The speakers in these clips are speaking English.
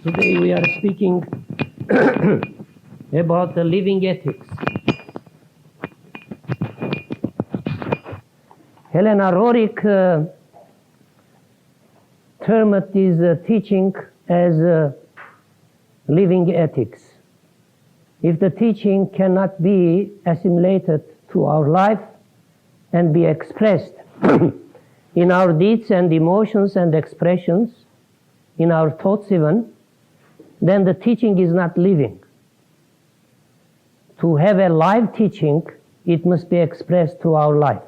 Today we are speaking about the living ethics. Helena Roerich termed this teaching as living ethics. If the teaching cannot be assimilated to our life and be expressed in our deeds and emotions and expressions, in our thoughts even, then the teaching is not living. To have a live teaching, it must be expressed through our life.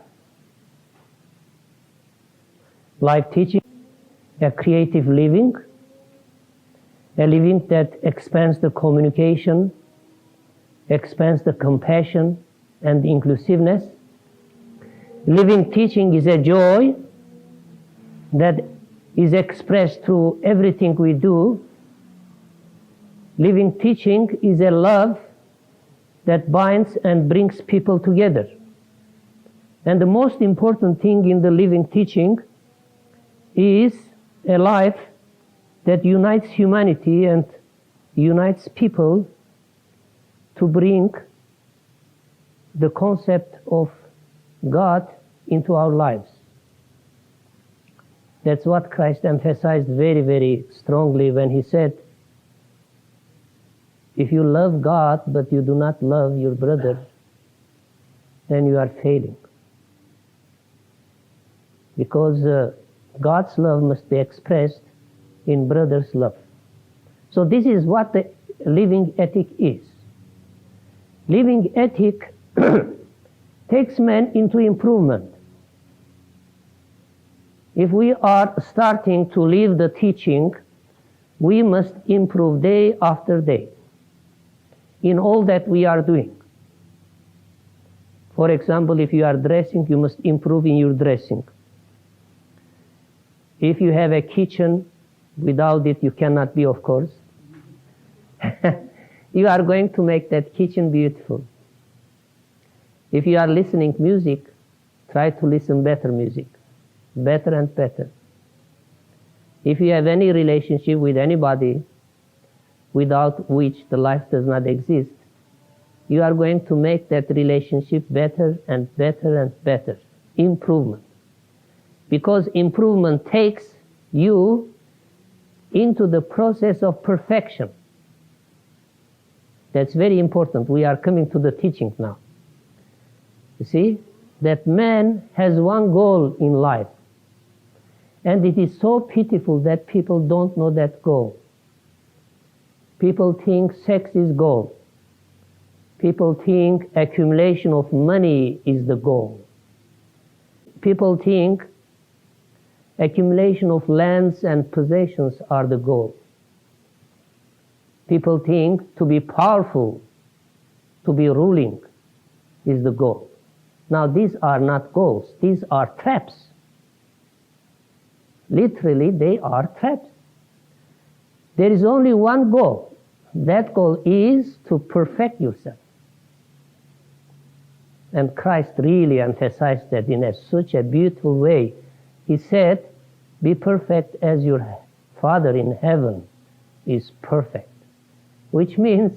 Live teaching, a creative living, a living that expands the communication, expands the compassion and inclusiveness. Living teaching is a joy that is expressed through everything we do. Living teaching is a love that binds and brings people together. And the most important thing in the living teaching is a life that unites humanity and unites people to bring the concept of God into our lives. That's what Christ emphasized very, very strongly when he said, if you love God but you do not love your brother, then you are failing. Because God's love must be expressed in brother's love. So this is what the living ethic is. Living ethic takes man into improvement. If we are starting to live the teaching, we must improve day after day in all that we are doing. For example, if you are dressing, you must improve in your dressing. If you have a kitchen, without it you cannot be, of course. You are going to make that kitchen beautiful. If you are listening music, try to listen better music, better and better. If you have any relationship with anybody without which the life does not exist, you are going to make that relationship better and better and better. Improvement. Because improvement takes you into the process of perfection. That's very important. We are coming to the teaching now. You see, that man has one goal in life. And it is so pitiful that people don't know that goal. People think sex is goal. People think accumulation of money is the goal. People think accumulation of lands and possessions are the goal. People think to be powerful, to be ruling is the goal. Now these are not goals, these are traps. Literally, they are traps. There is only one goal. That goal is to perfect yourself. And Christ really emphasized that in such a beautiful way. He said, be perfect as your Father in heaven is perfect. Which means,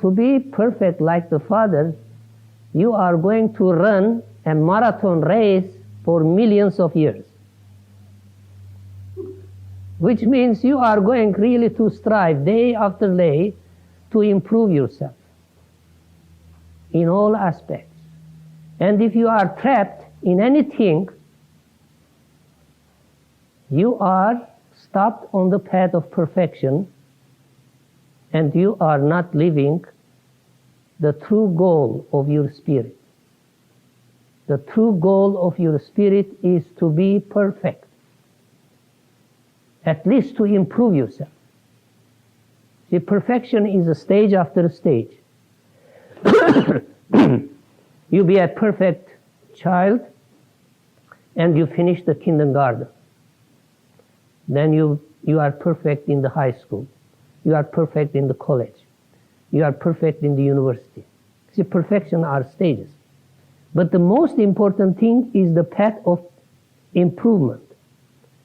to be perfect like the Father, you are going to run a marathon race for millions of years. Which means you are going really to strive day after day to improve yourself in all aspects. And if you are trapped in anything, you are stopped on the path of perfection and you are not living the true goal of your spirit. The true goal of your spirit is to be perfect. At least to improve yourself. See, perfection is a stage after a stage. You be a perfect child and you finish the kindergarten. Then you are perfect in the high school. You are perfect in the college. You are perfect in the university. See, perfection are stages. But the most important thing is the path of improvement.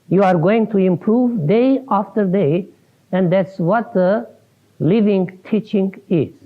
You are going to improve day after day And that's what the living teaching is.